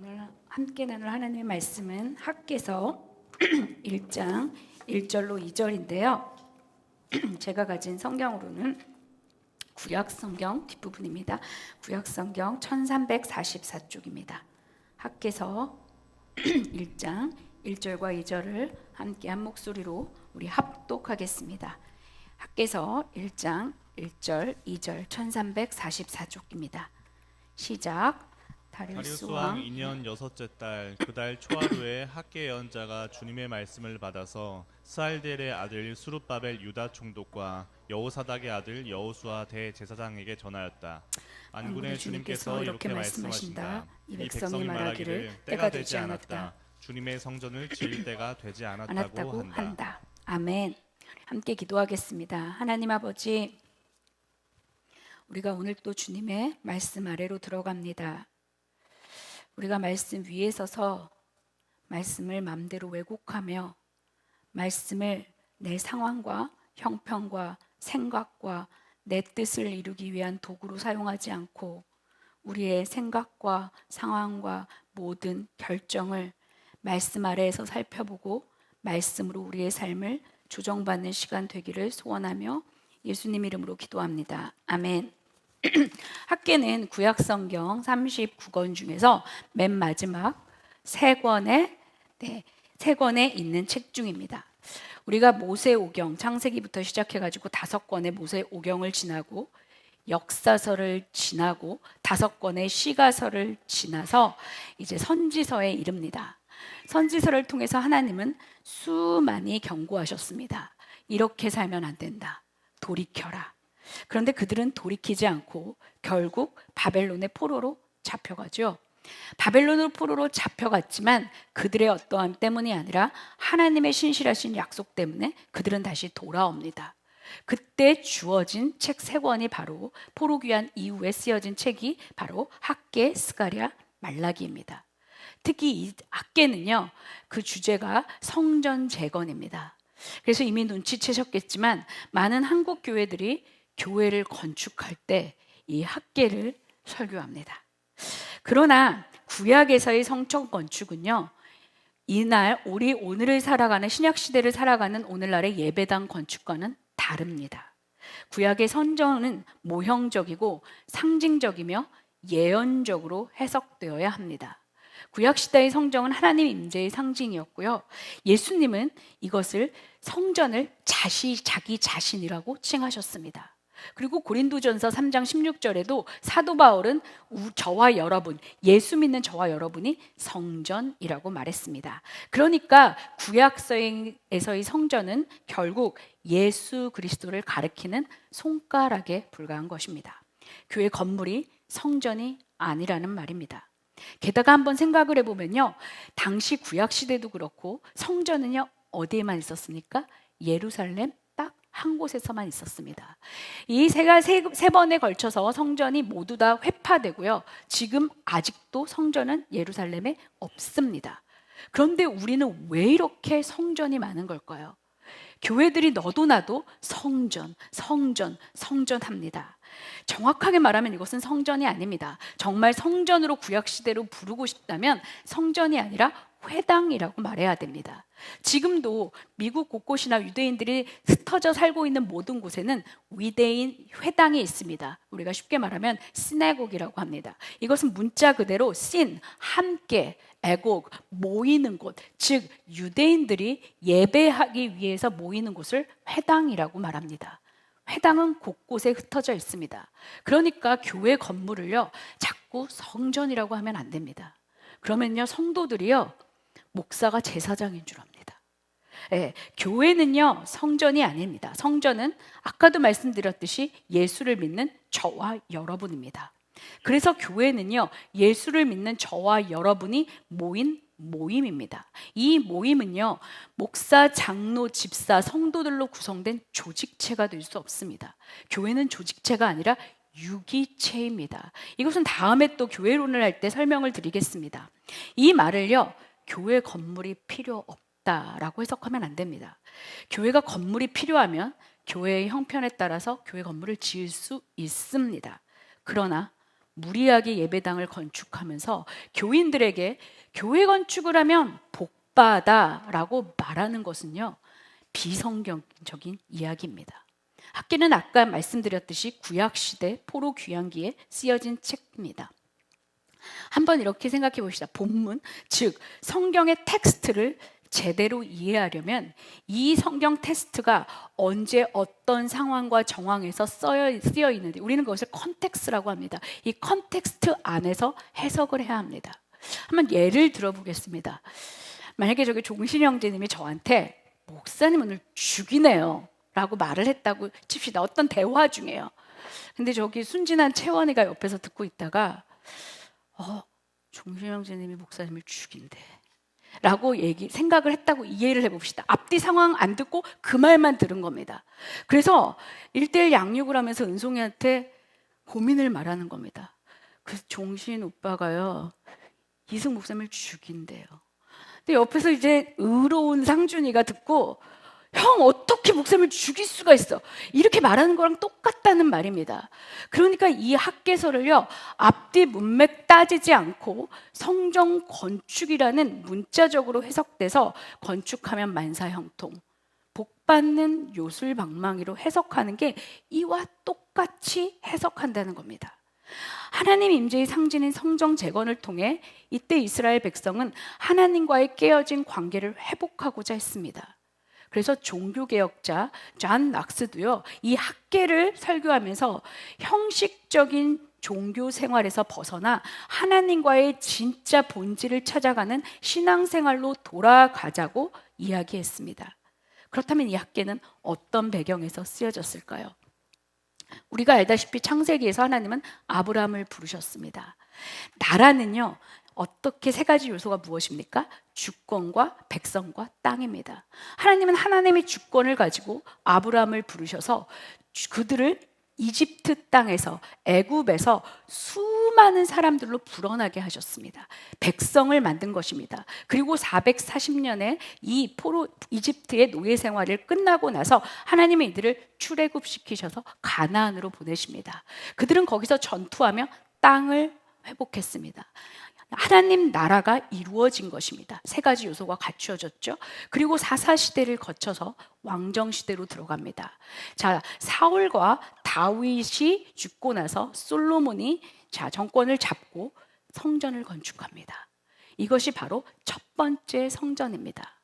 오늘 함께 나눌 하나님의 말씀은 학개서 1장 1절로 2절인데요. 제가 가진 성경으로는 구약 성경 뒷부분입니다. 구약 성경 1344쪽입니다. 학개서 1장 1절과 2절을 함께 한 목소리로 우리 합독하겠습니다. 학개서 1장 1절 2절 1344쪽입니다. 시작. 다리우스 왕 2년 여섯째 달 그 달 초하루에 학개 예언자가 주님의 말씀을 받아서 스알델의 아들 수룹바벨 유다 총독과 여호사닥의 아들 여호수아 대제사장에게 전하였다. 만군의 주님께서 이렇게 말씀하신다. 이 백성이 말하기를 때가 되지 않았다. 주님의 성전을 지을 때가 되지 않았다고 한다. 아멘. 함께 기도하겠습니다. 하나님 아버지, 우리가 오늘 또 주님의 말씀 아래로 들어갑니다. 우리가 말씀 위에 서서 말씀을 마음대로 왜곡하며 말씀을 내 상황과 형편과 생각과 내 뜻을 이루기 위한 도구로 사용하지 않고 우리의 생각과 상황과 모든 결정을 말씀 아래에서 살펴보고 말씀으로 우리의 삶을 조정받는 시간 되기를 소원하며 예수님 이름으로 기도합니다. 아멘. 학개는 구약성경 39권 중에서 맨 마지막 세 권에 있는 책 중입니다. 우리가 모세오경, 창세기부터 시작해가지고 5권의 모세오경을 지나고 역사서를 지나고 5권의 시가서를 지나서 이제 선지서에 이릅니다. 선지서를 통해서 하나님은 수많이 경고하셨습니다. 이렇게 살면 안 된다. 돌이켜라. 그런데 그들은 돌이키지 않고 결국 바벨론의 포로로 잡혀가죠. 바벨론의 포로로 잡혀갔지만 그들의 어떠함 때문이 아니라 하나님의 신실하신 약속 때문에 그들은 다시 돌아옵니다. 그때 주어진 책 3권이 바로 포로 귀환 이후에 쓰여진 책이 바로 학개, 스가랴, 말라기입니다. 특히 이 학개는요, 그 주제가 성전 재건입니다. 그래서 이미 눈치채셨겠지만 많은 한국 교회들이 교회를 건축할 때 이 학개를 설교합니다. 그러나 구약에서의 성전 건축은요, 우리 오늘을 살아가는 신약 시대를 살아가는 오늘날의 예배당 건축과는 다릅니다. 구약의 성전은 모형적이고 상징적이며 예언적으로 해석되어야 합니다. 구약 시대의 성전은 하나님 임재의 상징이었고요. 예수님은 이것을 성전을 자기 자신이라고 칭하셨습니다. 그리고 고린도전서 3장 16절에도 사도 바울은 저와 여러분, 예수 믿는 저와 여러분이 성전이라고 말했습니다. 그러니까 구약서에서의 성전은 결국 예수 그리스도를 가리키는 손가락에 불과한 것입니다. 교회 건물이 성전이 아니라는 말입니다. 게다가 한번 생각을 해보면요, 당시 구약시대도 그렇고 성전은요 어디에만 있었습니까? 예루살렘 딱 한 곳에서만 있었습니다. 이 세 번에 걸쳐서 성전이 모두 다 회파되고요, 지금 아직도 성전은 예루살렘에 없습니다. 그런데 우리는 왜 이렇게 성전이 많은 걸까요? 교회들이 너도 나도 성전 합니다. 정확하게 말하면 이것은 성전이 아닙니다. 정말 성전으로 구약시대로 부르고 싶다면 성전이 아니라 회당이라고 말해야 됩니다. 지금도 미국 곳곳이나 유대인들이 흩어져 살고 있는 모든 곳에는 유대인 회당이 있습니다. 우리가 쉽게 말하면 시내곡이라고 합니다. 이것은 문자 그대로 신, 함께, 애곡, 모이는 곳, 즉 유대인들이 예배하기 위해서 모이는 곳을 회당이라고 말합니다. 회당은 곳곳에 흩어져 있습니다. 그러니까 교회 건물을요 자꾸 성전이라고 하면 안 됩니다. 그러면요 성도들이요 목사가 제사장인 줄 압니다. 교회는요 성전이 아닙니다. 성전은 아까도 말씀드렸듯이 예수를 믿는 저와 여러분입니다. 그래서 교회는요 예수를 믿는 저와 여러분이 모인 모임입니다. 이 모임은요 목사, 장로, 집사, 성도들로 구성된 조직체가 될 수 없습니다. 교회는 조직체가 아니라 유기체입니다. 이것은 다음에 또 교회론을 할 때 설명을 드리겠습니다. 이 말을요 교회 건물이 필요 없다라고 해석하면 안 됩니다. 교회가 건물이 필요하면 교회의 형편에 따라서 교회 건물을 지을 수 있습니다. 그러나 무리하게 예배당을 건축하면서 교인들에게 교회 건축을 하면 복받아라고 말하는 것은요, 비성경적인 이야기입니다. 학계는 아까 말씀드렸듯이 구약시대 포로 귀환기에 쓰여진 책입니다. 한번 이렇게 생각해 봅시다. 본문, 즉 성경의 텍스트를 제대로 이해하려면 이 성경 텍스트가 언제 어떤 상황과 정황에서 쓰여 있는지, 우리는 그것을 컨텍스트라고 합니다. 이 컨텍스트 안에서 해석을 해야 합니다. 한번 예를 들어보겠습니다. 만약에 저기 종신 형제님이 저한테 목사님 오늘 죽이네요 라고 말을 했다고 칩시다. 어떤 대화 중에요. 근데 저기 순진한 채원이가 옆에서 듣고 있다가 종신 형제님이 목사님을 죽인대 라고 생각을 했다고 이해를 해봅시다. 앞뒤 상황 안 듣고 그 말만 들은 겁니다. 그래서 1:1 양육을 하면서 은송이한테 고민을 말하는 겁니다. 그 종신 오빠가요, 이승 목사님을 죽인대요. 근데 옆에서 이제 의로운 상준이가 듣고, 형 어떻게 목사님을 죽일 수가 있어? 이렇게 말하는 거랑 똑같다는 말입니다. 그러니까 이 학개서를요, 앞뒤 문맥 따지지 않고 성정 건축이라는 문자적으로 해석돼서 건축하면 만사형통, 복받는 요술방망이로 해석하는 게 이와 똑같이 해석한다는 겁니다. 하나님 임재의 상징인 성정 재건을 통해 이때 이스라엘 백성은 하나님과의 깨어진 관계를 회복하고자 했습니다. 그래서 종교개혁자 존 낙스도요, 이 학계를 설교하면서 형식적인 종교 생활에서 벗어나 하나님과의 진짜 본질을 찾아가는 신앙생활로 돌아가자고 이야기했습니다. 그렇다면 이 학계는 어떤 배경에서 쓰여졌을까요? 우리가 알다시피 창세기에서 하나님은 아브라함을 부르셨습니다. 나라는요, 어떻게 세 가지 요소가 무엇입니까? 주권과 백성과 땅입니다. 하나님은 하나님의 주권을 가지고 아브라함을 부르셔서 그들을 이집트 땅에서, 애굽에서 수많은 사람들로 불어나게 하셨습니다. 백성을 만든 것입니다. 그리고 440년에 이 이집트의 노예 생활을 끝나고 나서 하나님은 이들을 출애굽시키셔서 가나안으로 보내십니다. 그들은 거기서 전투하며 땅을 회복했습니다. 하나님 나라가 이루어진 것입니다. 세 가지 요소가 갖추어졌죠. 그리고 사사시대를 거쳐서 왕정시대로 들어갑니다. 자, 사울과 다윗이 죽고 나서 솔로몬이 정권을 잡고 성전을 건축합니다. 이것이 바로 첫 번째 성전입니다.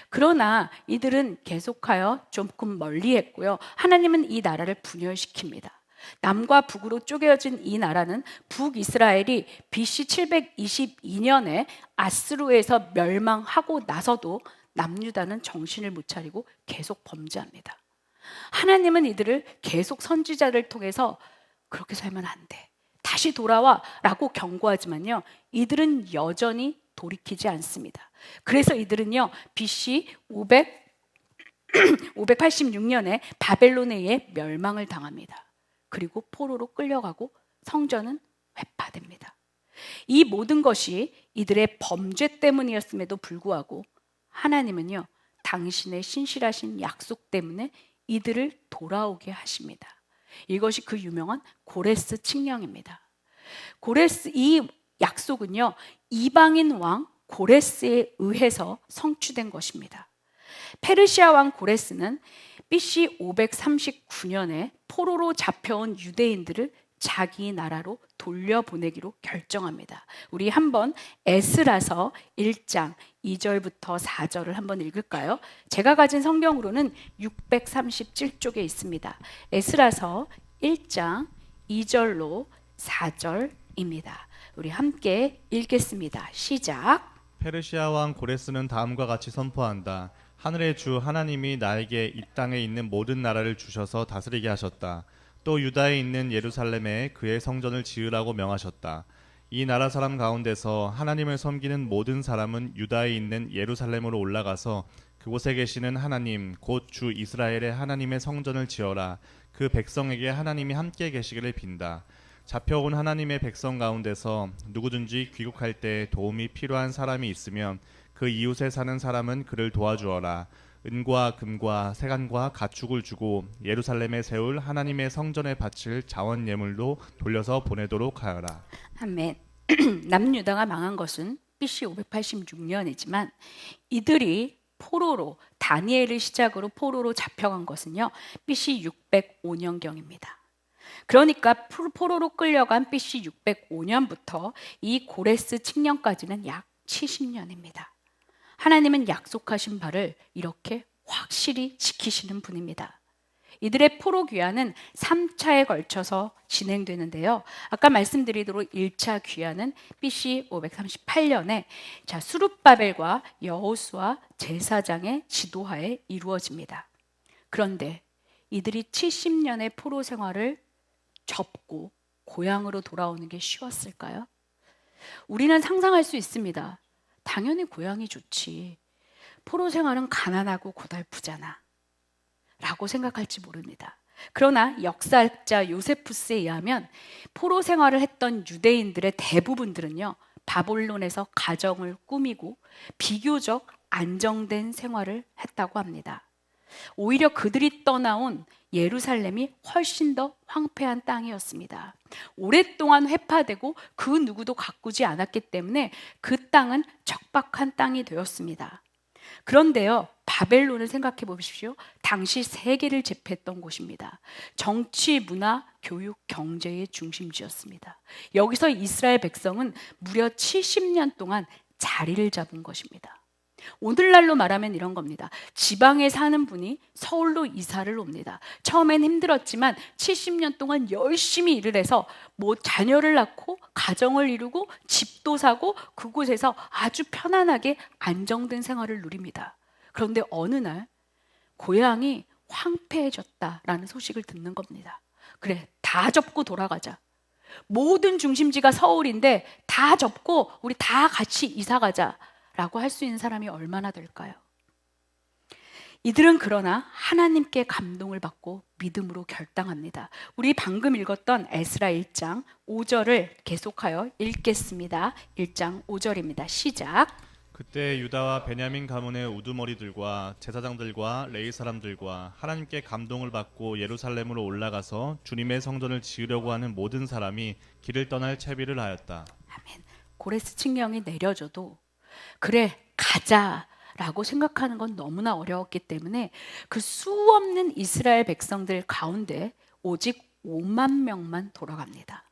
그러나 이들은 계속하여 조금 멀리 했고요. 하나님은 이 나라를 분열시킵니다. 남과 북으로 쪼개어진 이 나라는 북이스라엘이 BC 722년에 아스루에서 멸망하고 나서도 남유다는 정신을 못 차리고 계속 범죄합니다. 하나님은 이들을 계속 선지자를 통해서 그렇게 살면 안 돼, 다시 돌아와 라고 경고하지만요, 이들은 여전히 돌이키지 않습니다. 그래서 이들은요, BC 586년에 바벨론에 의해 멸망을 당합니다. 그리고 포로로 끌려가고 성전은 회파됩니다. 이 모든 것이 이들의 범죄 때문이었음에도 불구하고 하나님은요, 당신의 신실하신 약속 때문에 이들을 돌아오게 하십니다. 이것이 그 유명한 고레스 칙령입니다. 고레스, 이 약속은요, 이방인 왕 고레스에 의해서 성취된 것입니다. 페르시아 왕 고레스는 BC 539년에 포로로 잡혀온 유대인들을 자기 나라로 돌려보내기로 결정합니다. 우리 한번 에스라서 1장 2절부터 4절을 한번 읽을까요? 제가 가진 성경으로는 637쪽에 있습니다. 에스라서 1장 2절로 4절입니다. 우리 함께 읽겠습니다. 시작. 페르시아 왕 고레스는 다음과 같이 선포한다. 하늘의 주 하나님이 나에게 이 땅에 있는 모든 나라를 주셔서 다스리게 하셨다. 또 유다에 있는 예루살렘에 그의 성전을 지으라고 명하셨다. 이 나라 사람 가운데서 하나님을 섬기는 모든 사람은 유다에 있는 예루살렘으로 올라가서 그곳에 계시는 하나님 곧 주 이스라엘의 하나님의 성전을 지어라. 그 백성에게 하나님이 함께 계시기를 빈다. 잡혀온 하나님의 백성 가운데서 누구든지 귀국할 때 도움이 필요한 사람이 있으면 그 이웃에 사는 사람은 그를 도와주어라. 은과 금과 세간과 가축을 주고 예루살렘에 세울 하나님의 성전에 바칠 자원 예물로 돌려서 보내도록 하여라. 아멘. 남유다가 망한 것은 BC 586년이지만 이들이 포로로 다니엘을 시작으로 포로로 잡혀간 것은요 BC 605년경입니다. 그러니까 포로로 끌려간 BC 605년부터 이 고레스 칙년까지는 약 70년입니다. 하나님은 약속하신 바를 이렇게 확실히 지키시는 분입니다. 이들의 포로 귀환은 3차에 걸쳐서 진행되는데요. 아까 말씀드리도록 1차 귀환은 BC 538년에 수룹바벨과 여호수아 제사장의 지도하에 이루어집니다. 그런데 이들이 70년의 포로 생활을 접고 고향으로 돌아오는 게 쉬웠을까요? 우리는 상상할 수 있습니다. 당연히 고향이 좋지. 포로 생활은 가난하고 고달프잖아. 라고 생각할지 모릅니다. 그러나 역사학자 요세푸스에 의하면 포로 생활을 했던 유대인들의 대부분들은요, 바벨론에서 가정을 꾸미고 비교적 안정된 생활을 했다고 합니다. 오히려 그들이 떠나온 예루살렘이 훨씬 더 황폐한 땅이었습니다. 오랫동안 회파되고 그 누구도 가꾸지 않았기 때문에 그 땅은 척박한 땅이 되었습니다. 그런데요, 바벨론을 생각해 보십시오. 당시 세계를 제패했던 곳입니다. 정치, 문화, 교육, 경제의 중심지였습니다. 여기서 이스라엘 백성은 무려 70년 동안 자리를 잡은 것입니다. 오늘날로 말하면 이런 겁니다. 지방에 사는 분이 서울로 이사를 옵니다. 처음엔 힘들었지만 70년 동안 열심히 일을 해서 자녀를 낳고 가정을 이루고 집도 사고 그곳에서 아주 편안하게 안정된 생활을 누립니다. 그런데 어느 날 고향이 황폐해졌다라는 소식을 듣는 겁니다. 그래, 다 접고 돌아가자. 모든 중심지가 서울인데 다 접고 우리 다 같이 이사 가자 라고 할 수 있는 사람이 얼마나 될까요? 이들은 그러나 하나님께 감동을 받고 믿음으로 결단합니다. 우리 방금 읽었던 에스라 1장 5절을 계속하여 읽겠습니다. 1장 5절입니다. 시작. 그때 유다와 베냐민 가문의 우두머리들과 제사장들과 레위 사람들과 하나님께 감동을 받고 예루살렘으로 올라가서 주님의 성전을 지으려고 하는 모든 사람이 길을 떠날 채비를 하였다. 아멘. 고레스 칙령이 내려져도 그래 가자라고 생각하는 건 너무나 어려웠기 때문에 그 수없는 이스라엘 백성들 가운데 오직 5만 명만 돌아갑니다.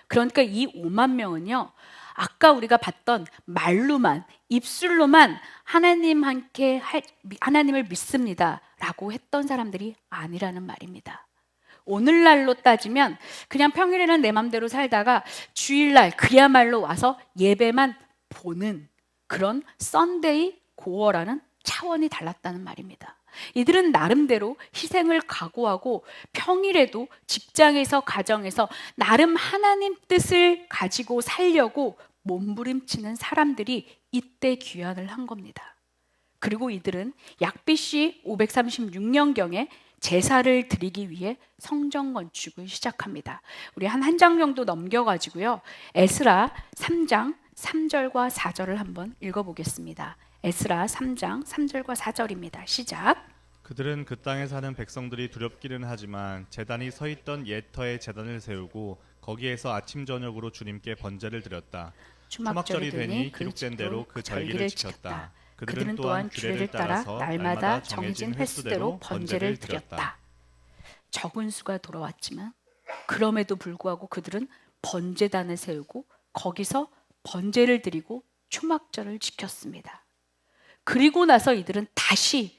그러니까 이 5만 명은요, 아까 우리가 봤던 말로만, 입술로만 하나님을 믿습니다 라고 했던 사람들이 아니라는 말입니다. 오늘날로 따지면 그냥 평일에는 내 맘대로 살다가 주일날 그야말로 와서 예배만 보는 그런 썬데이 고어라는 차원이 달랐다는 말입니다. 이들은 나름대로 희생을 각오하고 평일에도 직장에서 가정에서 나름 하나님 뜻을 가지고 살려고 몸부림치는 사람들이 이때 귀환을 한 겁니다. 그리고 이들은 약 BC 536년경에 제사를 드리기 위해 성전 건축을 시작합니다. 우리 한 장 정도 넘겨가지고요, 에스라 3장 3절과 4절을 한번 읽어보겠습니다. 에스라 3장 3절과 4절입니다. 시작. 그들은 그 땅에 사는 백성들이 두렵기는 하지만 제단이 서 있던 옛 터에 제단을 세우고 거기에서 아침 저녁으로 주님께 번제를 드렸다. 초막절이 되니 기록된 대로 그 절기를 지켰다. 그들은 또한 규례를 따라서 날마다 정해진 횟수대로 번제를 드렸다. 적은 수가 돌아왔지만 그럼에도 불구하고 그들은 번제단을 세우고 거기서 번제를 드리고 초막절을 지켰습니다. 그리고 나서 이들은 다시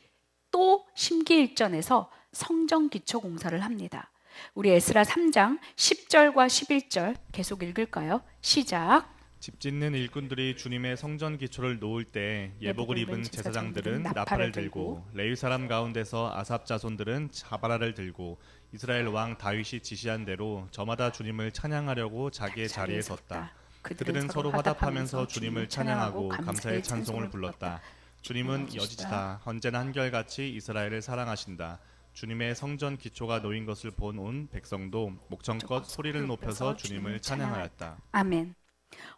또 심기일전에서 성전 기초 공사를 합니다. 우리 에스라 3장 10절과 11절 계속 읽을까요? 시작. 집 짓는 일꾼들이 주님의 성전 기초를 놓을 때 예복을 입은 제사장들은 나팔을 들고 레위 사람 가운데서 아삽 자손들은 자바라를 들고 이스라엘 왕 다윗이 지시한 대로 저마다 주님을 찬양하려고 자기의 자리에 섰다. 그들은 서로 화답하면서 주님을 찬양하고 감사의 찬송을 불렀다. 주님은 여지시다. 언제나 한결같이 이스라엘을 사랑하신다. 주님의 성전 기초가 놓인 것을 본 온 백성도 목청껏 소리를 높여서 주님을 찬양하였다. 아멘.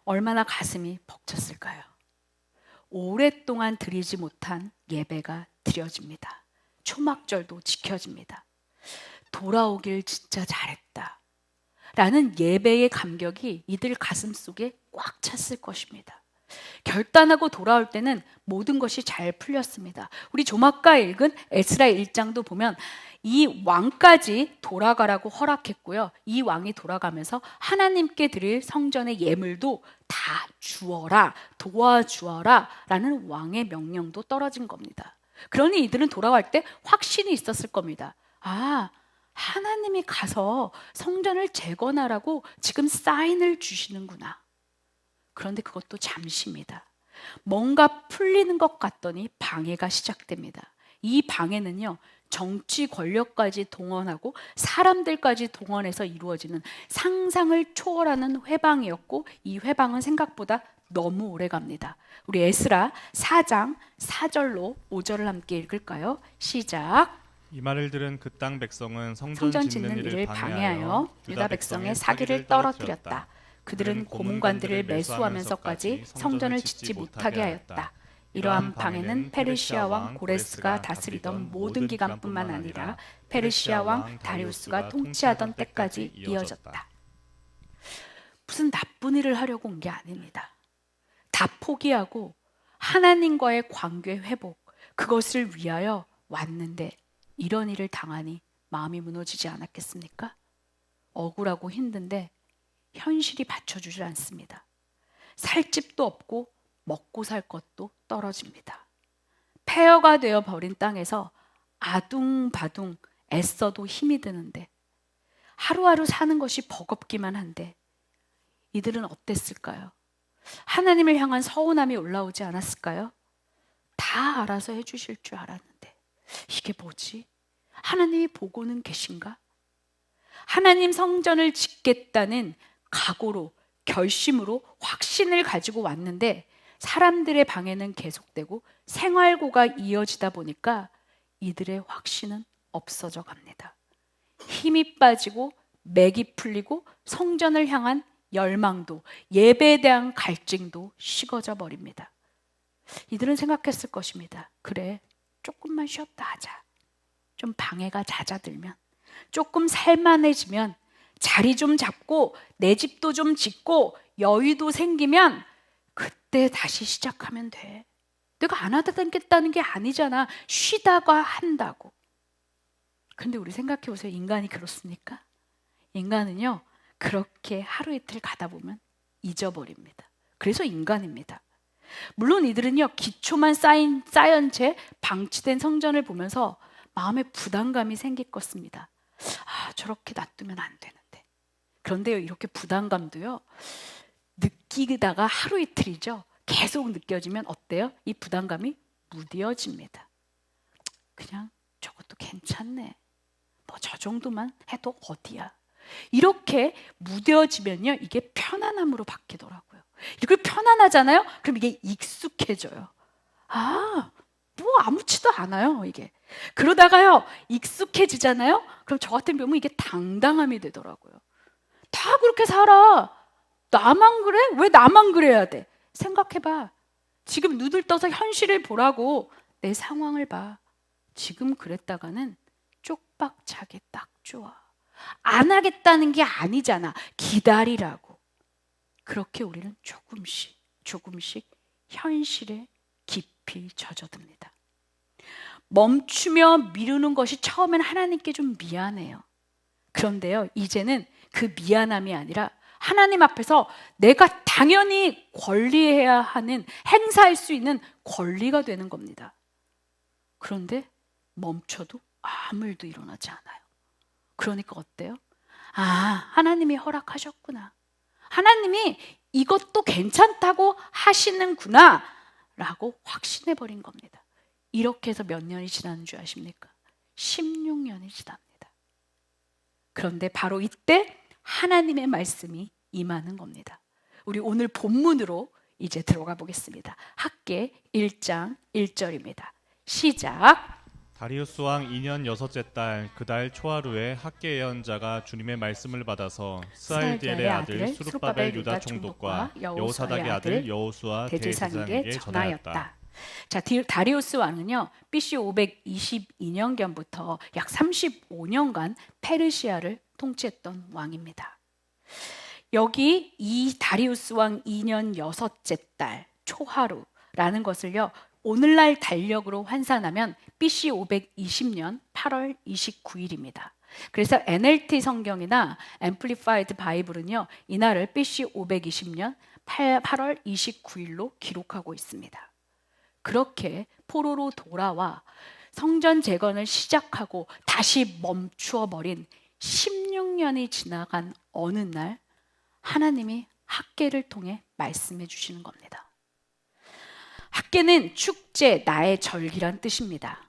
얼마나 가슴이 벅찼을까요? 오랫동안 드리지 못한 예배가 드려집니다. 초막절도 지켜집니다. 돌아오길 진짜 잘했다 라는 예배의 감격이 이들 가슴 속에 꽉 찼을 것입니다. 결단하고 돌아올 때는 모든 것이 잘 풀렸습니다. 우리 조마가 읽은 에스라 1장도 보면 이 왕까지 돌아가라고 허락했고요. 이 왕이 돌아가면서 하나님께 드릴 성전의 예물도 다 주어라, 도와주어라 라는 왕의 명령도 떨어진 겁니다. 그러니 이들은 돌아갈 때 확신이 있었을 겁니다. 아, 하나님이 가서 성전을 재건하라고 지금 사인을 주시는구나. 그런데 그것도 잠시입니다. 뭔가 풀리는 것 같더니 방해가 시작됩니다. 이 방해는요, 정치 권력까지 동원하고 사람들까지 동원해서 이루어지는 상상을 초월하는 회방이었고, 이 회방은 생각보다 너무 오래 갑니다. 우리 에스라 4장 4절로 5절을 함께 읽을까요? 시작. 이 말을 들은 그 땅 백성은 성전 짓는 일을 방해하여 유다 백성의 사기를 떨어뜨렸다. 그들은 고문관들을 매수하면서까지 성전을 짓지 못하게 하였다. 이러한 방해는 페르시아 왕 고레스가 다스리던 모든 기간뿐만 아니라 페르시아 왕 다리우스가 통치하던 때까지 이어졌다. 무슨 나쁜 일을 하려고 온 게 아닙니다. 다 포기하고 하나님과의 관계 회복, 그것을 위하여 왔는데 이런 일을 당하니 마음이 무너지지 않았겠습니까? 억울하고 힘든데 현실이 받쳐주질 않습니다. 살 집도 없고 먹고 살 것도 떨어집니다. 폐허가 되어 버린 땅에서 아둥바둥 애써도 힘이 드는데, 하루하루 사는 것이 버겁기만 한데 이들은 어땠을까요? 하나님을 향한 서운함이 올라오지 않았을까요? 다 알아서 해주실 줄 알았는데 이게 뭐지? 하나님이 보고는 계신가? 하나님 성전을 짓겠다는 각오로, 결심으로 확신을 가지고 왔는데 사람들의 방해는 계속되고 생활고가 이어지다 보니까 이들의 확신은 없어져 갑니다. 힘이 빠지고 맥이 풀리고 성전을 향한 열망도, 예배에 대한 갈증도 식어져 버립니다. 이들은 생각했을 것입니다. 그래, 조금만 쉬었다 하자. 좀 방해가 잦아들면, 조금 살만해지면, 자리 좀 잡고 내 집도 좀 짓고 여유도 생기면 그때 다시 시작하면 돼. 내가 안 하겠다는 게 아니잖아. 쉬다가 한다고. 근데 우리 생각해 보세요. 인간이 그렇습니까? 인간은요, 그렇게 하루 이틀 가다 보면 잊어버립니다. 그래서 인간입니다. 물론 이들은요, 기초만 쌓인 채 방치된 성전을 보면서 마음에 부담감이 생길 것입니다. 아, 저렇게 놔두면 안 되는데. 그런데요, 이렇게 부담감도요, 느끼다가 하루 이틀이죠. 계속 느껴지면 어때요? 이 부담감이 무뎌집니다. 그냥 저것도 괜찮네. 뭐 저 정도만 해도 어디야. 이렇게 무뎌지면요, 이게 편안함으로 바뀌더라고요. 이걸 편안하잖아요? 그럼 이게 익숙해져요. 아, 뭐 아무렇지도 않아요, 이게. 그러다가요, 익숙해지잖아요? 그럼 저 같은 경우는 이게 당당함이 되더라고요. 다 그렇게 살아. 나만 그래? 왜 나만 그래야 돼? 생각해봐. 지금 눈을 떠서 현실을 보라고. 내 상황을 봐. 지금 그랬다가는 쪽박 차기 딱 좋아. 안 하겠다는 게 아니잖아. 기다리라고. 그렇게 우리는 조금씩 현실에 깊이 젖어듭니다. 멈추며 미루는 것이 처음엔 하나님께 좀 미안해요. 그런데요, 이제는 그 미안함이 아니라 하나님 앞에서 내가 당연히 권리해야 하는, 행사할 수 있는 권리가 되는 겁니다. 그런데 멈춰도 아무 일도 일어나지 않아요. 그러니까 어때요? 아, 하나님이 허락하셨구나. 하나님이 이것도 괜찮다고 하시는구나 라고 확신해버린 겁니다. 이렇게 해서 몇 년이 지나는 줄 아십니까? 16년이 지납니다. 그런데 바로 이때 하나님의 말씀이 임하는 겁니다. 우리 오늘 본문으로 이제 들어가 보겠습니다. 학개 1장 1절입니다. 시작. 다리우스 왕 2년 여섯째 달 그 달 초하루에 학개 예언자가 주님의 말씀을 받아서 스알디엘의 아들 수룹바벨 유다 총독과 여호사닥의 아들 여호수아 대제사장에게 전하였다. 자, 다리우스 왕은요, BC 522년경부터 약 35년간 페르시아를 통치했던 왕입니다. 여기 이 다리우스 왕 2년 6째 달 초하루라는 것을요, 오늘날 달력으로 환산하면 BC 520년 8월 29일입니다. 그래서 NLT 성경이나 Amplified 바이블은요, 이날을 BC 520년 8월 29일로 기록하고 있습니다. 그렇게 포로로 돌아와 성전 재건을 시작하고 다시 멈추어 버린 16년이 지나간 어느 날 하나님이 학개를 통해 말씀해 주시는 겁니다. 학개는 축제, 나의 절기란 뜻입니다.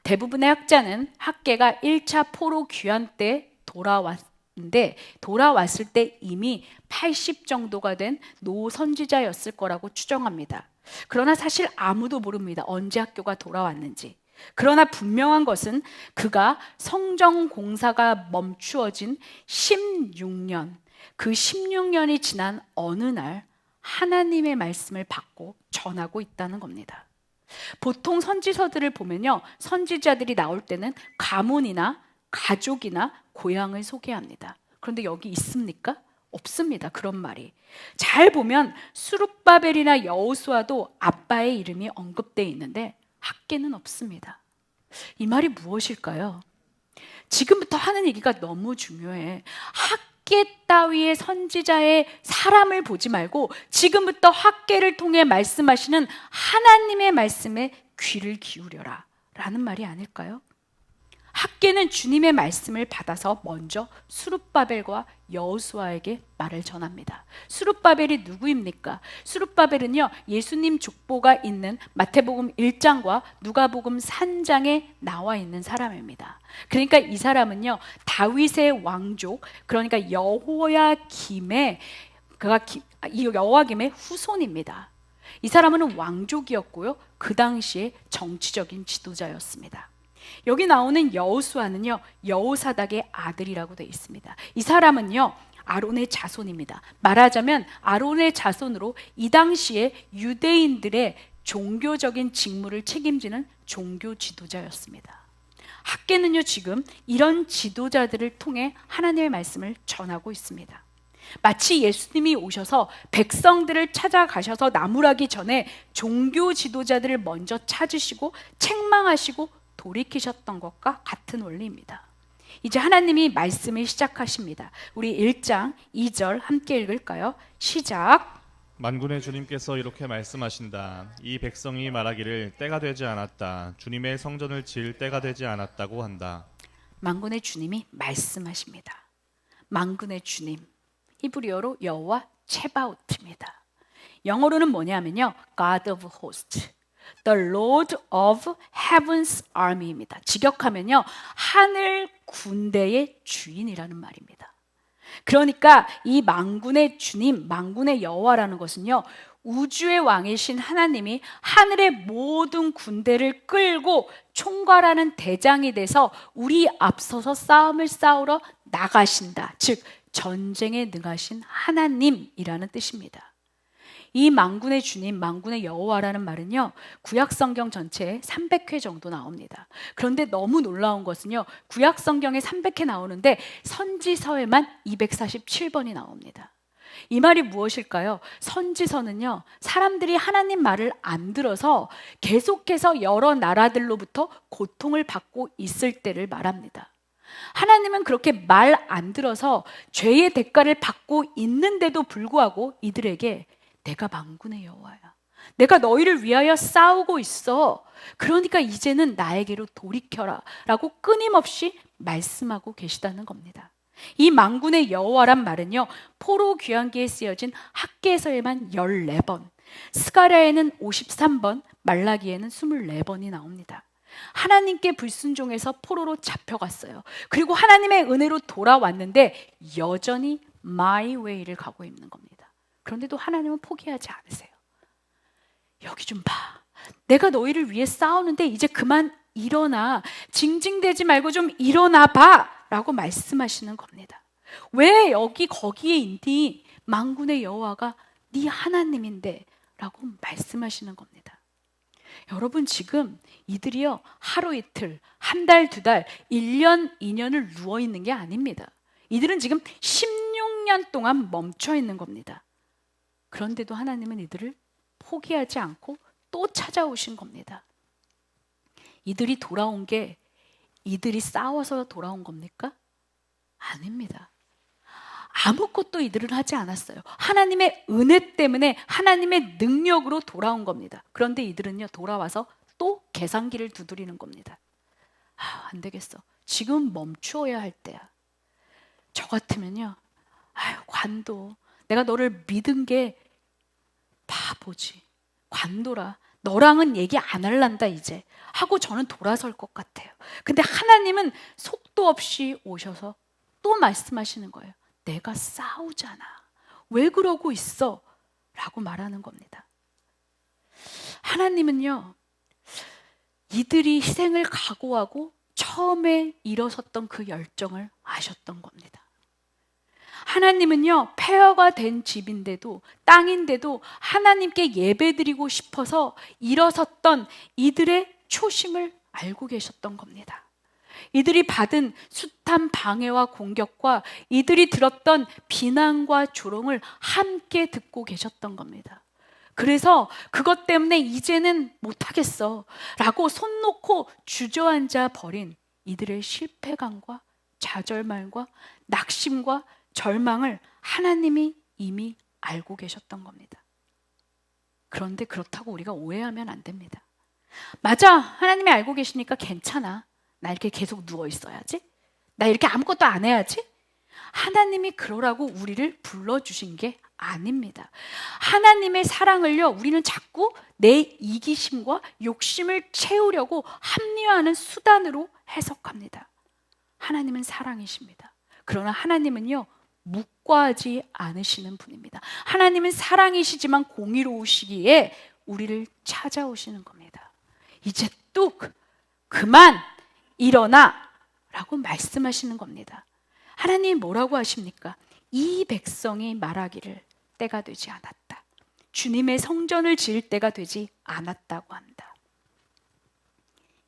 대부분의 학자는 학개가 1차 포로 귀환 때 돌아왔는데 돌아왔을 때 이미 80 정도가 된 노선지자였을 거라고 추정합니다. 그러나 사실 아무도 모릅니다. 언제 학교가 돌아왔는지. 그러나 분명한 것은 그가 성정 공사가 멈추어진 16년, 그 16년이 지난 어느 날 하나님의 말씀을 받고 전하고 있다는 겁니다. 보통 선지서들을 보면요, 선지자들이 나올 때는 가문이나 가족이나 고향을 소개합니다. 그런데 여기 있습니까? 없습니다. 그런 말이. 잘 보면 수룹바벨이나 여호수아도 아빠의 이름이 언급되어 있는데 학개는 없습니다. 이 말이 무엇일까요? 지금부터 하는 얘기가 너무 중요해. 학개 따위의 선지자의 사람을 보지 말고 지금부터 학개를 통해 말씀하시는 하나님의 말씀에 귀를 기울여라 라는 말이 아닐까요? 학개는 주님의 말씀을 받아서 먼저 수룹바벨과 여호수아에게 말을 전합니다. 수룹바벨이 누구입니까? 수룹바벨은요, 예수님 족보가 있는 마태복음 1장과 누가복음 3장에 나와 있는 사람입니다. 그러니까 이 사람은요, 다윗의 왕족, 그러니까 여호야김의 후손입니다. 이 사람은 왕족이었고요, 그 당시에 정치적인 지도자였습니다. 여기 나오는 여호수아는요, 여호사닥의 아들이라고 되어 있습니다. 이 사람은요, 아론의 자손입니다. 말하자면 아론의 자손으로 이 당시에 유대인들의 종교적인 직무를 책임지는 종교 지도자였습니다. 학개는요, 지금 이런 지도자들을 통해 하나님의 말씀을 전하고 있습니다. 마치 예수님이 오셔서 백성들을 찾아가셔서 나무라기 전에 종교 지도자들을 먼저 찾으시고 책망하시고 돌이키셨던 것과 같은 원리입니다. 이제 하나님이 말씀을 시작하십니다. 우리 1장 2절 함께 읽을까요? 시작. 만군의 주님께서 이렇게 말씀하신다. 이 백성이 말하기를 때가 되지 않았다. 주님의 성전을 지을 때가 되지 않았다고 한다. 만군의 주님이 말씀하십니다. 만군의 주님, 히브리어로 여호와 체바오트입니다. 영어로는 뭐냐면요, God of Hosts, The Lord of Heaven's Army입니다. 직역하면요, 하늘 군대의 주인이라는 말입니다. 그러니까 이 만군의 주님, 만군의 여호와라는 것은요, 우주의 왕이신 하나님이 하늘의 모든 군대를 끌고 총괄하는 대장이 돼서 우리 앞서서 싸움을 싸우러 나가신다. 즉 전쟁에 능하신 하나님이라는 뜻입니다. 이 만군의 주님, 만군의 여호와라는 말은요, 구약 성경 전체에 300회 정도 나옵니다. 그런데 너무 놀라운 것은요, 구약 성경에 300회 나오는데 선지서에만 247번이 나옵니다. 이 말이 무엇일까요? 선지서는요, 사람들이 하나님 말을 안 들어서 계속해서 여러 나라들로부터 고통을 받고 있을 때를 말합니다. 하나님은 그렇게 말 안 들어서 죄의 대가를 받고 있는데도 불구하고 이들에게 내가 만군의 여호와야, 내가 너희를 위하여 싸우고 있어, 그러니까 이제는 나에게로 돌이켜라 라고 끊임없이 말씀하고 계시다는 겁니다. 이 만군의 여호와란 말은요, 포로 귀환기에 쓰여진 학개서에만 14번, 스가랴에는 53번, 말라기에는 24번이 나옵니다. 하나님께 불순종해서 포로로 잡혀갔어요. 그리고 하나님의 은혜로 돌아왔는데 여전히 my way를 가고 있는 겁니다. 그런데도 하나님은 포기하지 않으세요. 여기 좀 봐. 내가 너희를 위해 싸우는데 이제 그만 일어나. 징징대지 말고 좀 일어나 봐 라고 말씀하시는 겁니다. 왜 여기 거기에 있니? 만군의 여호와가 네 하나님인데 라고 말씀하시는 겁니다. 여러분 지금 이들이요 하루 이틀, 한 달, 두 달, 1년, 2년을 누워 있는 게 아닙니다. 이들은 지금 16년 동안 멈춰 있는 겁니다. 그런데도 하나님은 이들을 포기하지 않고 또 찾아오신 겁니다. 이들이 돌아온 게 이들이 싸워서 돌아온 겁니까? 아닙니다. 아무것도 이들은 하지 않았어요. 하나님의 은혜 때문에 하나님의 능력으로 돌아온 겁니다. 그런데 이들은요 돌아와서 또 계산기를 두드리는 겁니다. 안 되겠어. 지금 멈추어야 할 때야. 저 같으면요, 관도, 내가 너를 믿은 게 바보지. 관도라. 너랑은 얘기 안 할란다 이제 하고 저는 돌아설 것 같아요. 근데 하나님은 속도 없이 오셔서 또 말씀하시는 거예요. 내가 싸우잖아. 왜 그러고 있어? 라고 말하는 겁니다. 하나님은요, 이들이 희생을 각오하고 처음에 일어섰던 그 열정을 아셨던 겁니다. 하나님은요, 폐허가 된 집인데도, 땅인데도 하나님께 예배드리고 싶어서 일어섰던 이들의 초심을 알고 계셨던 겁니다. 이들이 받은 숱한 방해와 공격과 이들이 들었던 비난과 조롱을 함께 듣고 계셨던 겁니다. 그래서 그것 때문에 이제는 못하겠어 라고 손 놓고 주저앉아 버린 이들의 실패감과 좌절감과 낙심과 절망을 하나님이 이미 알고 계셨던 겁니다. 그런데 그렇다고 우리가 오해하면 안 됩니다. 맞아, 하나님이 알고 계시니까 괜찮아. 나 이렇게 계속 누워 있어야지. 나 이렇게 아무것도 안 해야지. 하나님이 그러라고 우리를 불러주신 게 아닙니다. 하나님의 사랑을요, 우리는 자꾸 내 이기심과 욕심을 채우려고 합리화하는 수단으로 해석합니다. 하나님은 사랑이십니다. 그러나 하나님은요, 묵과하지 않으시는 분입니다. 하나님은 사랑이시지만 공의로우시기에 우리를 찾아오시는 겁니다. 이제 뚝 그만 일어나 라고 말씀하시는 겁니다. 하나님 뭐라고 하십니까? 이 백성이 말하기를 때가 되지 않았다. 주님의 성전을 지을 때가 되지 않았다고 한다.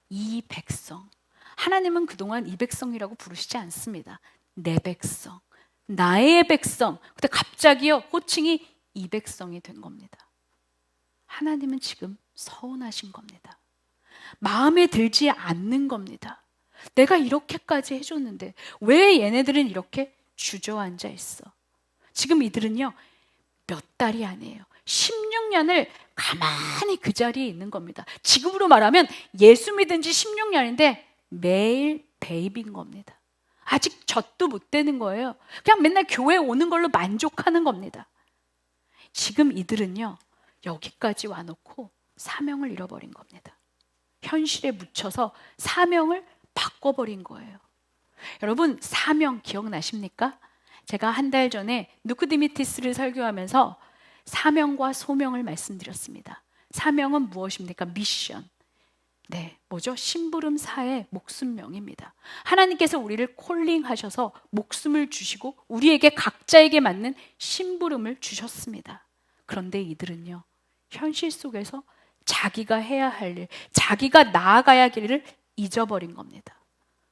이 백성, 하나님은 그동안 이 백성이라고 부르시지 않습니다. 내 백성, 나의 백성. 근데 갑자기요 호칭이 이 백성이 된 겁니다. 하나님은 지금 서운하신 겁니다. 마음에 들지 않는 겁니다. 내가 이렇게까지 해줬는데 왜 얘네들은 이렇게 주저앉아 있어? 지금 이들은요 몇 달이 아니에요. 16년을 가만히 그 자리에 있는 겁니다. 지금으로 말하면 예수 믿은 지 16년인데 매일 베이비인 겁니다. 아직 젖도 못 되는 거예요. 그냥 맨날 교회 오는 걸로 만족하는 겁니다. 지금 이들은요 여기까지 와놓고 사명을 잃어버린 겁니다. 현실에 묻혀서 사명을 바꿔버린 거예요. 여러분 사명 기억나십니까? 제가 한 달 전에 누크디미티스를 설교하면서 사명과 소명을 말씀드렸습니다. 사명은 무엇입니까? 미션. 네, 뭐죠? 심부름사의 목숨명입니다. 하나님께서 우리를 콜링하셔서 목숨을 주시고 우리에게 각자에게 맞는 심부름을 주셨습니다. 그런데 이들은요 현실 속에서 자기가 해야 할 일, 자기가 나아가야 할 길을 잊어버린 겁니다.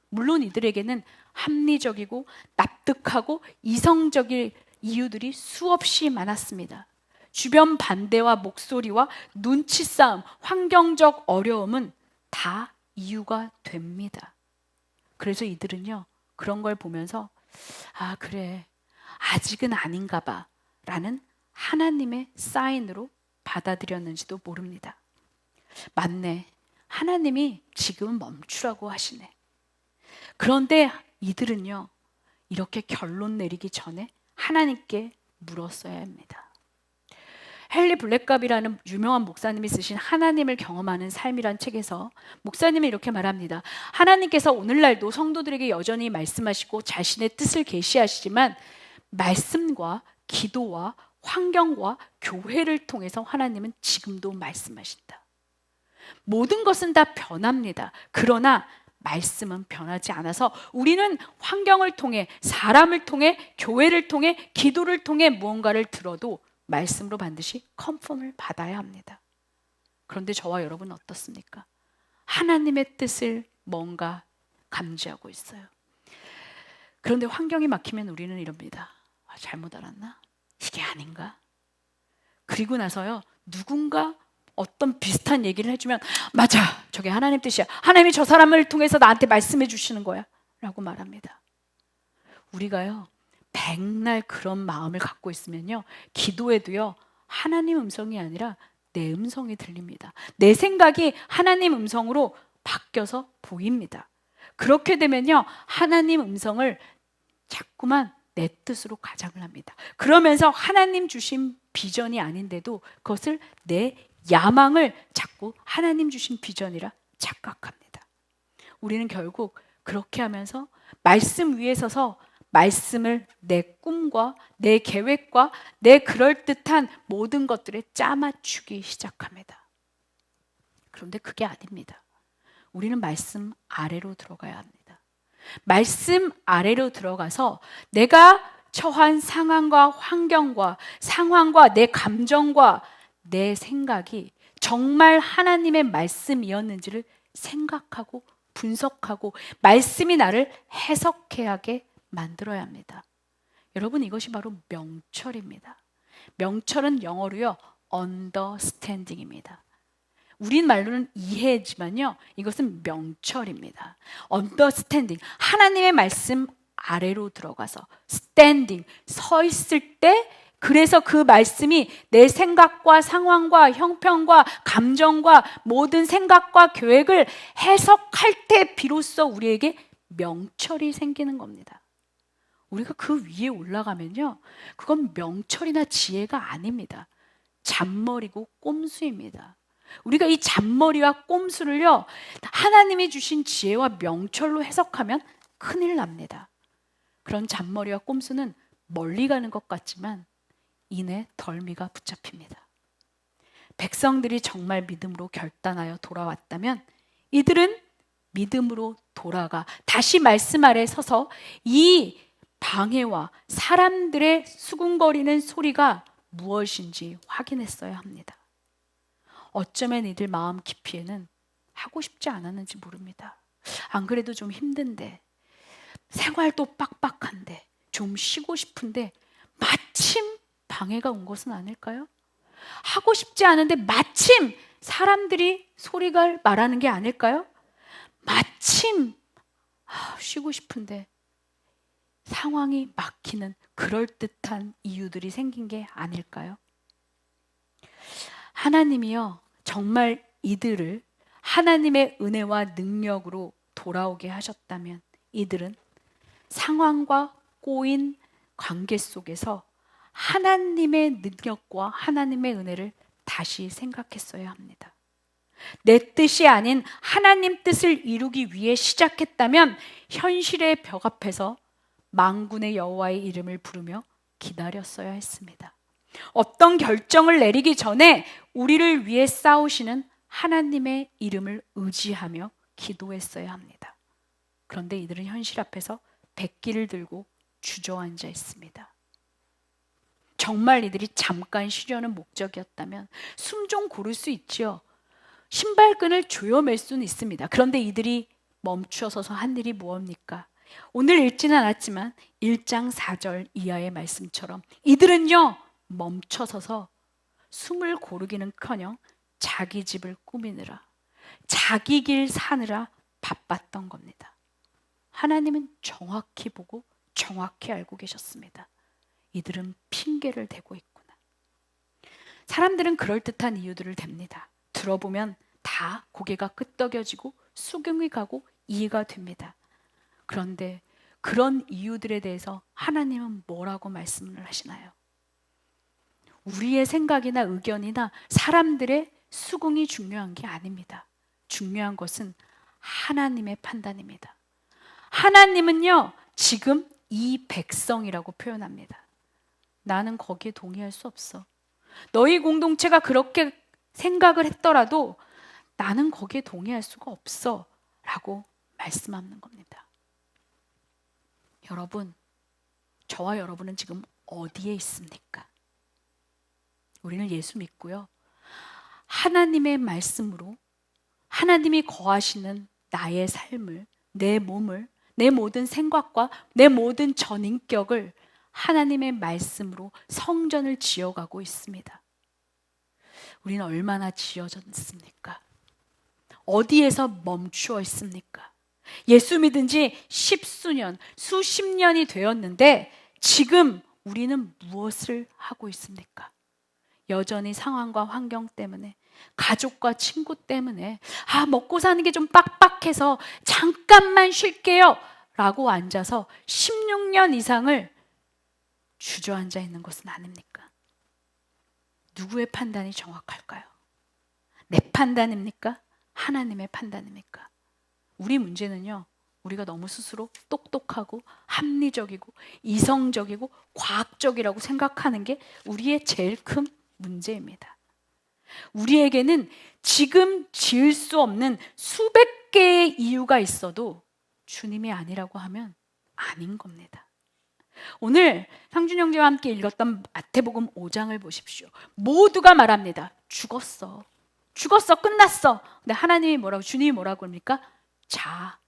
물론 이들에게는 합리적이고 납득하고 이성적인 이유들이 수없이 많았습니다. 주변 반대와 목소리와 눈치 싸움, 환경적 어려움은 다 이유가 됩니다. 그래서 이들은요 그런 걸 보면서 아 그래 아직은 아닌가 봐 라는 하나님의 사인으로 받아들였는지도 모릅니다. 맞네, 하나님이 지금은 멈추라고 하시네. 그런데 이들은요 이렇게 결론 내리기 전에 하나님께 물었어야 합니다. 헨리 블랙갑이라는 유명한 목사님이 쓰신 하나님을 경험하는 삶이란 책에서 목사님이 이렇게 말합니다. 하나님께서 오늘날도 성도들에게 여전히 말씀하시고 자신의 뜻을 계시하시지만 말씀과 기도와 환경과 교회를 통해서 하나님은 지금도 말씀하신다. 모든 것은 다 변합니다. 그러나 말씀은 변하지 않아서 우리는 환경을 통해, 사람을 통해, 교회를 통해, 기도를 통해 무언가를 들어도 말씀으로 반드시 컨펌을 받아야 합니다. 그런데 저와 여러분은 어떻습니까? 하나님의 뜻을 뭔가 감지하고 있어요. 그런데 환경이 막히면 우리는 이럽니다. 잘못 알았나? 이게 아닌가? 그리고 나서요, 누군가 어떤 비슷한 얘기를 해주면 맞아, 저게 하나님 뜻이야. 하나님이 저 사람을 통해서 나한테 말씀해 주시는 거야 라고 말합니다. 우리가요, 백날 그런 마음을 갖고 있으면요, 기도에도요, 하나님 음성이 아니라 내 음성이 들립니다. 내 생각이 하나님 음성으로 바뀌어서 보입니다. 그렇게 되면요, 하나님 음성을 자꾸만 내 뜻으로 가장을 합니다. 그러면서 하나님 주신 비전이 아닌데도 그것을 내 야망을 자꾸 하나님 주신 비전이라 착각합니다. 우리는 결국 그렇게 하면서 말씀 위에 서서 말씀을 내 꿈과 내 계획과 내 그럴듯한 모든 것들에 짜맞추기 시작합니다. 그런데 그게 아닙니다. 우리는 말씀 아래로 들어가야 합니다. 말씀 아래로 들어가서 내가 처한 상황과 환경과 상황과 내 감정과 내 생각이 정말 하나님의 말씀이었는지를 생각하고 분석하고 말씀이 나를 해석해야 하게 만들어야 합니다. 여러분, 이것이 바로 명철입니다. 명철은 영어로요, understanding입니다. 우린 말로는 이해지만요, 이것은 명철입니다. understanding, 하나님의 말씀 아래로 들어가서 standing, 서 있을 때, 그래서 그 말씀이 내 생각과 상황과 형편과 감정과 모든 생각과 계획을 해석할 때 비로소 우리에게 명철이 생기는 겁니다. 우리가 그 위에 올라가면요, 그건 명철이나 지혜가 아닙니다. 잔머리고 꼼수입니다. 우리가 이 잔머리와 꼼수를요, 하나님이 주신 지혜와 명철로 해석하면 큰일 납니다. 그런 잔머리와 꼼수는 멀리 가는 것 같지만 이내 덜미가 붙잡힙니다. 백성들이 정말 믿음으로 결단하여 돌아왔다면 이들은 믿음으로 돌아가 다시 말씀 아래 서서 이 방해와 사람들의 수군거리는 소리가 무엇인지 확인했어야 합니다. 어쩌면 이들 마음 깊이에는 하고 싶지 않았는지 모릅니다. 안 그래도 좀 힘든데, 생활도 빡빡한데, 좀 쉬고 싶은데 마침 방해가 온 것은 아닐까요? 하고 싶지 않은데 마침 사람들이 소리가 말하는 게 아닐까요? 마침 쉬고 싶은데 상황이 막히는 그럴듯한 이유들이 생긴 게 아닐까요? 하나님이요, 정말 이들을 하나님의 은혜와 능력으로 돌아오게 하셨다면 이들은 상황과 꼬인 관계 속에서 하나님의 능력과 하나님의 은혜를 다시 생각했어야 합니다. 내 뜻이 아닌 하나님 뜻을 이루기 위해 시작했다면 현실의 벽 앞에서 만군의 여호와의 이름을 부르며 기다렸어야 했습니다. 어떤 결정을 내리기 전에 우리를 위해 싸우시는 하나님의 이름을 의지하며 기도했어야 합니다. 그런데 이들은 현실 앞에서 백기를 들고 주저앉아 있습니다. 정말 이들이 잠깐 쉬려는 목적이었다면 숨 좀 고를 수 있지요. 신발끈을 조여맬 수는 있습니다. 그런데 이들이 멈추어서서 한 일이 무엇입니까? 오늘 읽지는 않았지만 1장 4절 이하의 말씀처럼 이들은요, 멈춰서서 숨을 고르기는커녕 자기 집을 꾸미느라, 자기 길 사느라 바빴던 겁니다. 하나님은 정확히 보고 정확히 알고 계셨습니다. 이들은 핑계를 대고 있구나. 사람들은 그럴듯한 이유들을 댑니다. 들어보면 다 고개가 끄덕여지고 수긍이 가고 이해가 됩니다. 그런데 그런 이유들에 대해서 하나님은 뭐라고 말씀을 하시나요? 우리의 생각이나 의견이나 사람들의 수긍이 중요한 게 아닙니다. 중요한 것은 하나님의 판단입니다. 하나님은요, 지금 이 백성이라고 표현합니다. 나는 거기에 동의할 수 없어. 너희 공동체가 그렇게 생각을 했더라도 나는 거기에 동의할 수가 없어 라고 말씀하는 겁니다. 여러분, 저와 여러분은 지금 어디에 있습니까? 우리는 예수 믿고요, 하나님의 말씀으로 하나님이 거하시는 나의 삶을, 내 몸을, 내 모든 생각과 내 모든 전인격을 하나님의 말씀으로 성전을 지어가고 있습니다. 우리는 얼마나 지어졌습니까? 어디에서 멈추어 있습니까? 예수 믿은 지 십수년, 수십 년이 되었는데 지금 우리는 무엇을 하고 있습니까? 여전히 상황과 환경 때문에, 가족과 친구 때문에 먹고 사는 게 좀 빡빡해서 잠깐만 쉴게요 라고 앉아서 16년 이상을 주저앉아 있는 것은 아닙니까? 누구의 판단이 정확할까요? 내 판단입니까? 하나님의 판단입니까? 우리 문제는요, 우리가 너무 스스로 똑똑하고 합리적이고 이성적이고 과학적이라고 생각하는 게 우리의 제일 큰 문제입니다. 우리에게는 지금 지을 수 없는 수백 개의 이유가 있어도 주님이 아니라고 하면 아닌 겁니다. 오늘 상준 형제와 함께 읽었던 마태복음 5장을 보십시오. 모두가 말합니다. 죽었어. 끝났어. 근데 하나님이 뭐라고, 주님이 뭐라고 합니까? 자,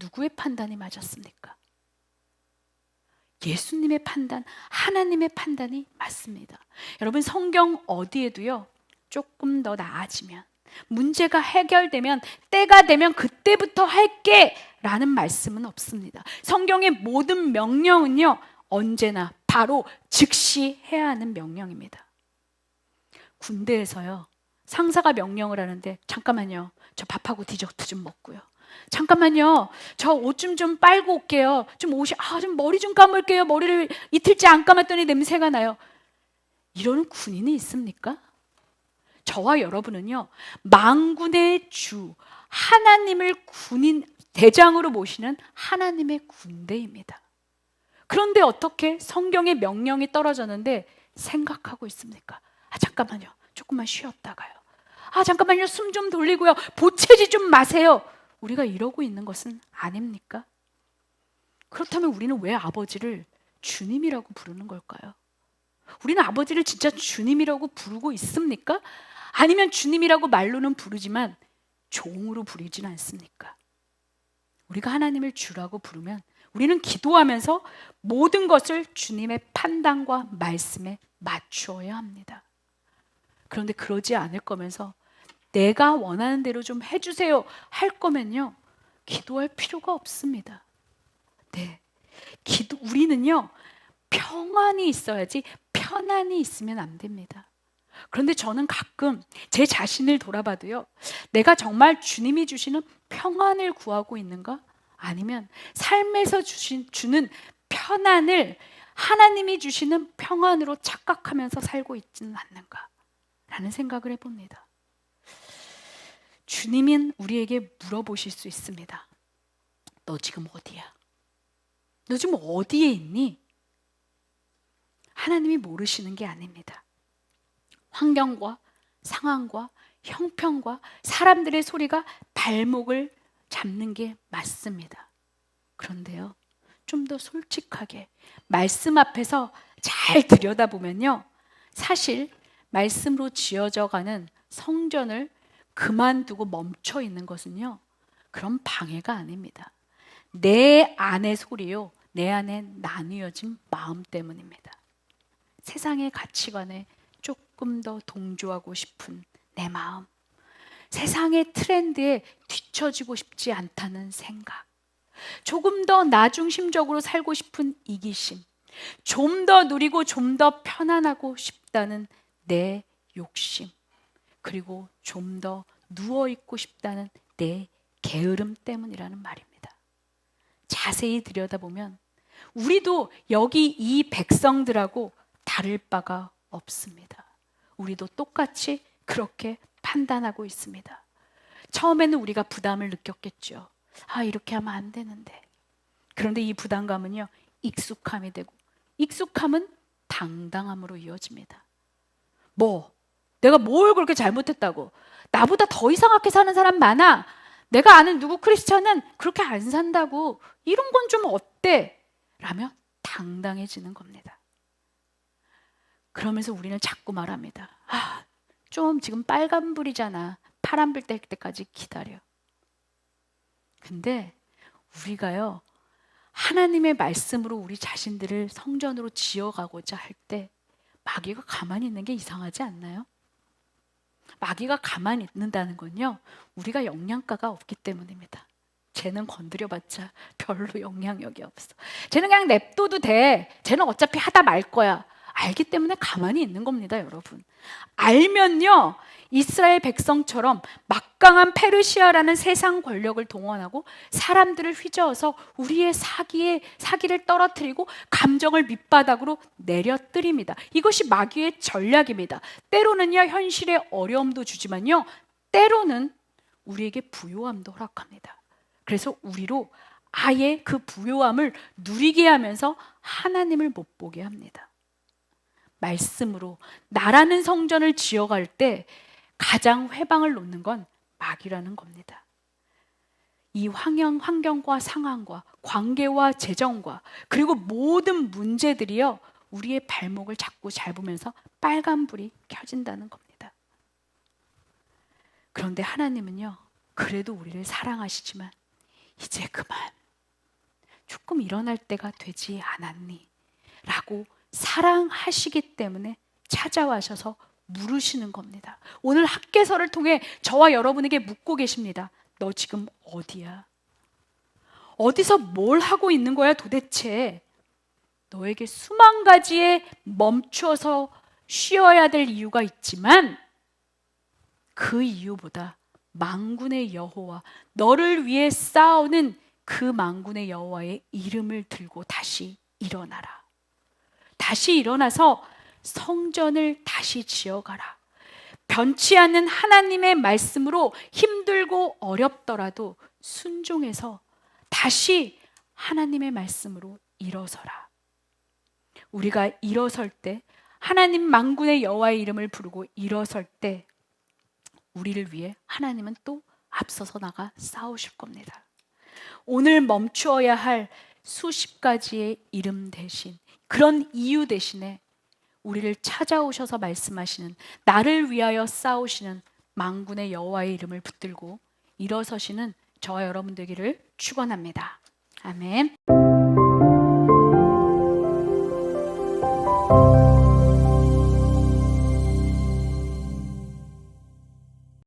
누구의 판단이 맞았습니까? 예수님의 판단, 하나님의 판단이 맞습니다. 여러분, 성경 어디에도요, 조금 더 나아지면, 문제가 해결되면, 때가 되면 그때부터 할게 라는 말씀은 없습니다. 성경의 모든 명령은요, 언제나 바로 즉시 해야 하는 명령입니다. 군대에서요, 상사가 명령을 하는데 잠깐만요, 저 밥하고 디저트 좀 먹고요, 잠깐만요, 저 옷 좀 빨고 올게요, 좀 머리 좀 감을게요, 머리를 이틀째 안 감았더니 냄새가 나요. 이러는 군인이 있습니까? 저와 여러분은요, 만군의 주 하나님을 군인 대장으로 모시는 하나님의 군대입니다. 그런데 어떻게 성경의 명령이 떨어졌는데 생각하고 있습니까? 잠깐만요, 조금만 쉬었다가요, 잠깐만요, 숨 좀 돌리고요, 보채지 좀 마세요. 우리가 이러고 있는 것은 아닙니까? 그렇다면 우리는 왜 아버지를 주님이라고 부르는 걸까요? 우리는 아버지를 진짜 주님이라고 부르고 있습니까? 아니면 주님이라고 말로는 부르지만 종으로 부르진 않습니까? 우리가 하나님을 주라고 부르면 우리는 기도하면서 모든 것을 주님의 판단과 말씀에 맞추어야 합니다. 그런데 그러지 않을 거면서 내가 원하는 대로 좀 해주세요 할 거면요, 기도할 필요가 없습니다. 네, 우리는요, 평안이 있어야지 편안이 있으면 안 됩니다. 그런데 저는 가끔 제 자신을 돌아봐도요, 내가 정말 주님이 주시는 평안을 구하고 있는가? 아니면 삶에서 주는 편안을 하나님이 주시는 평안으로 착각하면서 살고 있지는 않는가? 라는 생각을 해봅니다. 주님은 우리에게 물어보실 수 있습니다. 너 지금 어디야? 너 지금 어디에 있니? 하나님이 모르시는 게 아닙니다. 환경과 상황과 형편과 사람들의 소리가 발목을 잡는 게 맞습니다. 그런데요, 좀 더 솔직하게 말씀 앞에서 잘 들여다보면요, 사실 말씀으로 지어져 가는 성전을 그만두고 멈춰 있는 것은요, 그런 방해가 아닙니다. 내 안의 소리요, 내 안에 나뉘어진 마음 때문입니다. 세상의 가치관에 조금 더 동조하고 싶은 내 마음, 세상의 트렌드에 뒤처지고 싶지 않다는 생각, 조금 더 나중심적으로 살고 싶은 이기심, 좀 더 누리고 좀 더 편안하고 싶다는 내 욕심, 그리고 좀 더 누워있고 싶다는 내 게으름 때문이라는 말입니다. 자세히 들여다보면 우리도 여기 이 백성들하고 다를 바가 없습니다. 우리도 똑같이 그렇게 판단하고 있습니다. 처음에는 우리가 부담을 느꼈겠죠. 이렇게 하면 안 되는데. 그런데 이 부담감은요, 익숙함이 되고, 익숙함은 당당함으로 이어집니다. 내가 뭘 그렇게 잘못했다고? 나보다 더 이상하게 사는 사람 많아. 내가 아는 누구 크리스찬은 그렇게 안 산다고. 이런 건 좀 어때? 라며 당당해지는 겁니다. 그러면서 우리는 자꾸 말합니다. 좀 지금 빨간불이잖아. 파란불 뗄 때까지 기다려. 근데 우리가요, 하나님의 말씀으로 우리 자신들을 성전으로 지어가고자 할 때 마귀가 가만히 있는 게 이상하지 않나요? 마귀가 가만히 있는다는 건요, 우리가 영양가가 없기 때문입니다. 쟤는 건드려봤자 별로 영향력이 없어. 쟤는 그냥 냅둬도 돼. 쟤는 어차피 하다 말 거야. 알기 때문에 가만히 있는 겁니다, 여러분. 알면요, 이스라엘 백성처럼 막강한 페르시아라는 세상 권력을 동원하고 사람들을 휘저어서 우리의 사기를 떨어뜨리고 감정을 밑바닥으로 내려뜨립니다. 이것이 마귀의 전략입니다. 때로는요, 현실의 어려움도 주지만요, 때로는 우리에게 부요함도 허락합니다. 그래서 우리로 아예 그 부요함을 누리게 하면서 하나님을 못 보게 합니다. 말씀으로 나라는 성전을 지어갈 때 가장 회방을 놓는 건 마귀라는 겁니다. 이 환경과 상황과 관계와 재정과 그리고 모든 문제들이요, 우리의 발목을 자꾸 잡으면서 빨간불이 켜진다는 겁니다. 그런데 하나님은요, 그래도 우리를 사랑하시지만 이제 그만, 조금 일어날 때가 되지 않았니? 라고 사랑하시기 때문에 찾아와셔서 물으시는 겁니다. 오늘 학개서를 통해 저와 여러분에게 묻고 계십니다. 너 지금 어디야? 어디서 뭘 하고 있는 거야 도대체? 너에게 수만 가지에 멈추어서 쉬어야 될 이유가 있지만 그 이유보다 만군의 여호와, 너를 위해 싸우는 그 만군의 여호와의 이름을 들고 다시 일어나라. 다시 일어나서 성전을 다시 지어가라. 변치 않는 하나님의 말씀으로 힘들고 어렵더라도 순종해서 다시 하나님의 말씀으로 일어서라. 우리가 일어설 때, 하나님 만군의 여호와의 이름을 부르고 일어설 때 우리를 위해 하나님은 또 앞서서 나가 싸우실 겁니다. 오늘 멈추어야 할 수십 가지의 이름 대신, 그런 이유 대신에 우리를 찾아오셔서 말씀하시는, 나를 위하여 싸우시는 만군의 여호와의 이름을 붙들고 일어서시는 저와 여러분 되기를 축원합니다. 아멘.